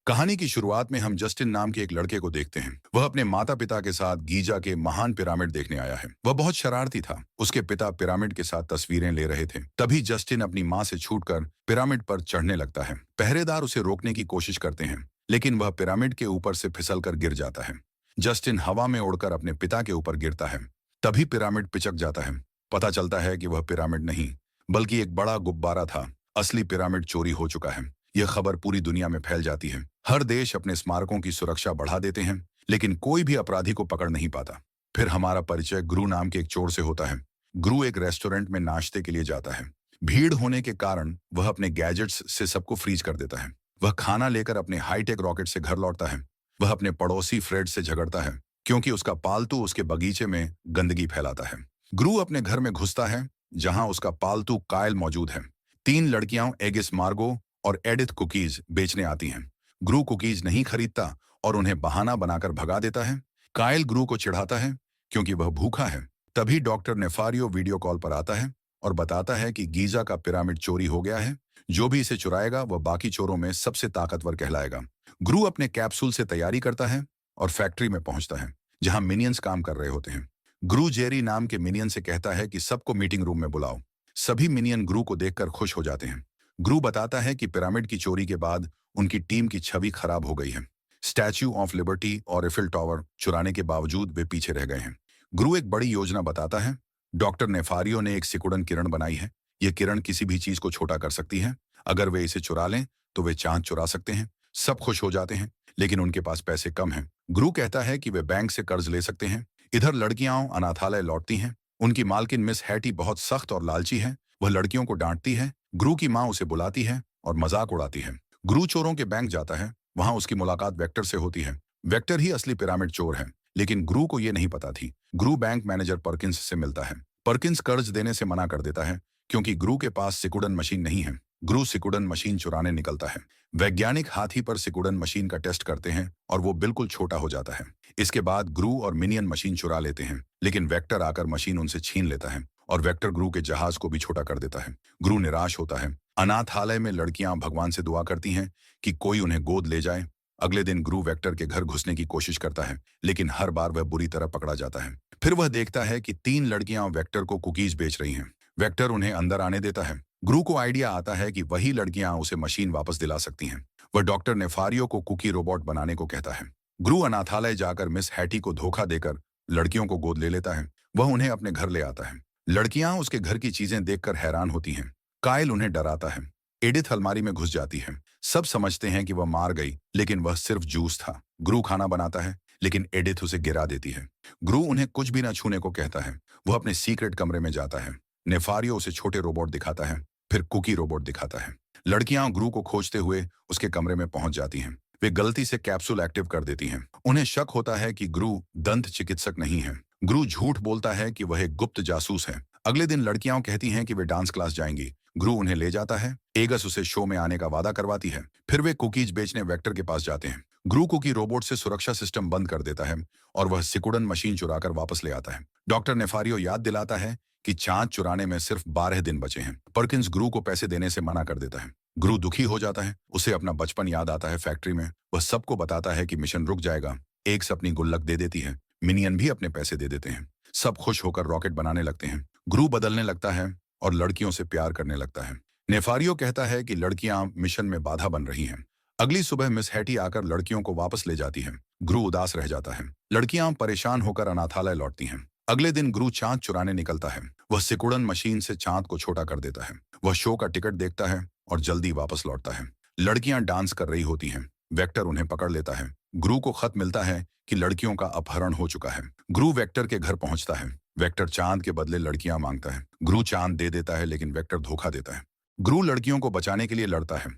कहानी की शुरुआत में हम जस्टिन नाम के एक लड़के को देखते हैं। वह अपने माता पिता के साथ गीजा के महान पिरामिड देखने आया है। वह बहुत शरारती था। उसके पिता पिरामिड के साथ तस्वीरें ले रहे थे। तभी जस्टिन अपनी माँ से छूटकर पिरामिड पर चढ़ने लगता है। पहरेदार उसे रोकने की कोशिश करते हैं, लेकिन वह पिरामिड के ऊपर से फिसलकर गिर जाता है। जस्टिन हवा में उड़कर अपने पिता के ऊपर गिरता है। तभी पिरामिड पिचक जाता है। पता चलता है कि वह पिरामिड नहीं, बल्कि एक बड़ा गुब्बारा था। असली पिरामिड चोरी हो चुका है। यह खबर पूरी दुनिया में फैल जाती है। हर देश अपने स्मारकों की सुरक्षा बढ़ा देते हैं, लेकिन कोई भी अपराधी को पकड़ नहीं पाता। फिर हमारा परिचय गुरु नाम के एक चोर से होता है। गुरु एक रेस्टोरेंट में नाश्ते के लिए जाता है। भीड़ होने के कारण वह अपने गैजेट्स से सबको फ्रीज कर देता है। वह खाना लेकर अपने हाईटेक रॉकेट से घर लौटता है। वह अपने पड़ोसी फ्रेड से झगड़ता है, क्योंकि उसका पालतू उसके बगीचे में गंदगी फैलाता है। गुरु अपने घर में घुसता है, जहां उसका पालतू कायल मौजूद है। तीन लड़कियां एगिस मार्गो और एडिथ कुकीज बेचने आती हैं। गुरु कुकीज नहीं खरीदता और उन्हें बहाना बनाकर भगा देता है। कायल गुरु को चिढ़ाता है, क्योंकि वह भूखा है। तभी डॉक्टर नेफारियो वीडियो कॉल पर आता है और बताता है कि गीजा का पिरामिड चोरी हो गया है। जो भी इसे चुराएगा वह बाकी चोरों में सबसे ताकतवर कहलाएगा। गुरु अपने कैप्सूल से तैयारी करता है और फैक्ट्री में पहुंचता है, जहां मिनियंस काम कर रहे होते हैं। गुरु जेरी नाम के मिनियन से कहता है कि सबको मीटिंग रूम में बुलाओ। सभी मिनियन गुरु को देखकर खुश हो जाते हैं। गुरु बताता है कि पिरामिड की चोरी के बाद उनकी टीम की छवि खराब हो गई है। स्टैच्यू ऑफ लिबर्टी और इफिल टावर चुराने के बावजूद वे पीछे रह गए हैं। गुरु एक बड़ी योजना बताता है। डॉक्टर नेफारियो ने एक सिकुड़न किरण बनाई है। यह किरण किसी भी चीज को छोटा कर सकती है। अगर वे इसे चुरा लें तो वे चांद चुरा सकते हैं। सब खुश हो जाते हैं, लेकिन उनके पास पैसे कम हैं। गुरु कहता है कि वे बैंक से कर्ज ले सकते हैं। इधर लड़कियां अनाथालय लौटती हैं। उनकी मालकिन मिस हैटी बहुत सख्त और लालची है। वह लड़कियों को डांटती है। गुरु की माँ उसे बुलाती है और मजाक उड़ाती है। गुरु चोरों के बैंक जाता है। वहां उसकी मुलाकात वेक्टर से होती है। वेक्टर ही असली पिरामिड चोर है, लेकिन गुरु को यह नहीं पता थी। गुरु बैंक मैनेजर पर्किंस से मिलता है। पर्किंस कर्ज देने से मना कर देता है, क्योंकि गुरु के पास सिकुड़न मशीन नहीं है। गुरु सिकुड़न मशीन चुराने निकलता है। वैज्ञानिक हाथी पर सिकुड़न मशीन का टेस्ट करते हैं और वो बिल्कुल छोटा हो जाता है। इसके बाद गुरु और मिनियन मशीन चुरा लेते हैं, लेकिन वेक्टर आकर मशीन उनसे छीन लेता है और वेक्टर गुरु के जहाज को भी छोटा कर देता है। गुरु निराश होता है। अनाथालय में लड़कियां भगवान से दुआ करती हैं कि कोई उन्हें गोद ले जाए। अगले दिन गुरु वेक्टर के घर घुसने की कोशिश करता है, लेकिन हर बार वह बुरी तरह पकड़ा जाता है। फिर वह देखता है कि तीन लड़कियां वेक्टर को कुकीज बेच रही हैं। वेक्टर उन्हें अंदर आने देता है। गुरु को आइडिया आता है कि वही लड़कियां उसे मशीन वापस दिला सकती हैं। वह डॉक्टर नेफारियो को कुकी रोबोट बनाने को कहता है। गुरु अनाथालय जाकर मिस हैटी को धोखा देकर लड़कियों को गोद ले लेता है। वह उन्हें अपने घर ले आता है। लड़कियां उसके घर की चीजें देखकर हैरान होती हैं। कायल उन्हें डराता है। एडिथ अलमारी में घुस जाती है। सब समझते हैं कि वह मार गई, लेकिन वह सिर्फ जूस था। गुरु खाना बनाता है, लेकिन एडिथ उसे गिरा देती है। गुरु उन्हें कुछ भी न छूने को कहता है। वह अपने सीक्रेट कमरे में जाता है। नेफारियो उसे छोटे रोबोट दिखाता है, फिर कुकी रोबोट दिखाता है। लड़कियां गुरु को खोजते हुए उसके कमरे में पहुंच जाती हैं। वे गलती से कैप्सूल एक्टिव कर देती हैं। उन्हें शक होता है कि गुरु दंत चिकित्सक नहीं है। गुरु झूठ बोलता है कि वह एक गुप्त जासूस है। अगले दिन लड़कियां कहती हैं कि वे डांस क्लास जाएंगी। गुरु उन्हें ले जाता है। एगस उसे शो में आने का वादा करवाती है। फिर वे कुकीज बेचने वेक्टर के पास जाते हैं। गुरु कुकी रोबोट से सुरक्षा सिस्टम बंद कर देता है और वह सिकुड़न मशीन चुराकर वापस ले आता है। डॉक्टर नेफारियो याद दिलाता है कि चांद चुराने में सिर्फ 12 दिन बचे हैं। पर्किंस गुरु को पैसे देने से मना कर देता है। गुरु दुखी हो जाता है। उसे अपना बचपन याद आता है। फैक्ट्री में वह सबको बताता है कि मिशन रुक जाएगा। एक अपनी गुल्लक दे देती है। मिनियन भी अपने पैसे दे देते हैं। सब खुश होकर रॉकेट बनाने लगते हैं। गुरु बदलने लगता है और लड़कियों से प्यार करने लगता है। नेफारियो कहता है कि लड़कियां मिशन में बाधा बन रही हैं। अगली सुबह मिस हैटी आकर लड़कियों को वापस ले जाती है। गुरु उदास रह जाता है। लड़कियां परेशान होकर अनाथालय लौटती हैं। अगले दिन गुरु चांद चुराने निकलता है। वह सिकुड़न मशीन से चांद को छोटा कर देता है। वह शो का टिकट देखता है और जल्दी वापस लौटता है। लड़कियां डांस कर रही होती हैं। वेक्टर उन्हें पकड़ लेता है। गुरु को खत मिलता है कि लड़कियों का अपहरण हो चुका है। गुरु वेक्टर के घर पहुंचता है। वेक्टर चांद के बदले लड़कियां मांगता है। गुरु चांद दे देता है, लेकिन वेक्टर धोखा देता है। गुरु लड़कियों को बचाने के लिए लड़ता है।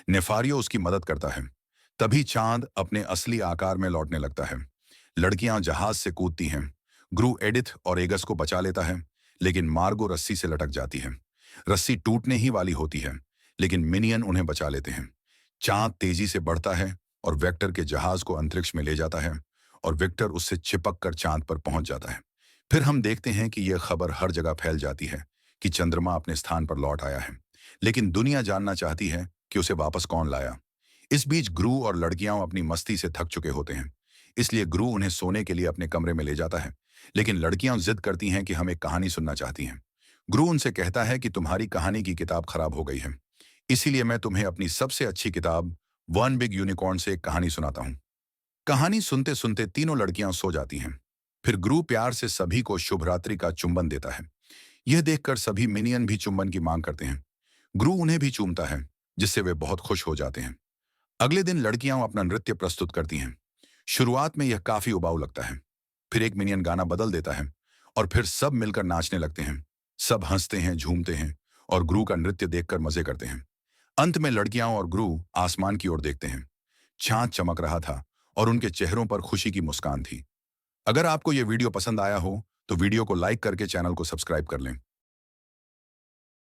नेफारियो उसकी मदद करता है। तभी चांद अपने असली आकार में लौटने लगता है। लड़कियां जहाज से कूदती हैं। गुरु एडिथ और एगस को बचा लेता है, लेकिन मार्गो रस्सी से लटक जाती है। रस्सी टूटने ही वाली होती है, लेकिन मिनियन उन्हें बचा लेते हैं। चांद तेजी से बढ़ता है और वेक्टर के जहाज को अंतरिक्ष में ले जाता है और विक्टर उससे चिपक कर चांद पर पहुंच जाता है। फिर हम देखते हैं कि यह खबर हर जगह फैल जाती है कि चंद्रमा अपने स्थान पर लौट आया है, लेकिन दुनिया जानना चाहती है कि उसे वापस कौन लाया। इस बीच गुरु और लड़कियां अपनी मस्ती से थक चुके होते हैं, इसलिए गुरु उन्हें सोने के लिए अपने कमरे में ले जाता है। लेकिन लड़कियां जिद करती हैं कि हम एक कहानी सुनना चाहती हैं। गुरु उनसे कहता है कि तुम्हारी कहानी की किताब खराब हो गई है, इसीलिए मैं तुम्हें अपनी सबसे अच्छी किताब वन बिग यूनिकॉर्न से एक कहानी सुनाता हूँ। कहानी सुनते सुनते तीनों लड़कियां सो जाती हैं। फिर गुरु प्यार से सभी को शुभ रात्रि का चुंबन देता है। यह देखकर सभी मिनियन भी चुंबन की मांग करते हैं। गुरु उन्हें भी चूमता है, जिससे वे बहुत खुश हो जाते हैं। अगले दिन लड़कियां अपना नृत्य प्रस्तुत करती हैं। शुरुआत में यह काफी उबाऊ लगता है। फिर एक मिनियन गाना बदल देता है और फिर सब मिलकर नाचने लगते हैं। सब हंसते हैं, झूमते हैं और गुरु का नृत्य देखकर मजे करते हैं। अंत में लड़कियां और गुरु आसमान की ओर देखते हैं। चांद चमक रहा था और उनके चेहरों पर खुशी की मुस्कान थी। अगर आपको यह वीडियो पसंद आया हो तो वीडियो को लाइक करके चैनल को सब्सक्राइब कर लें।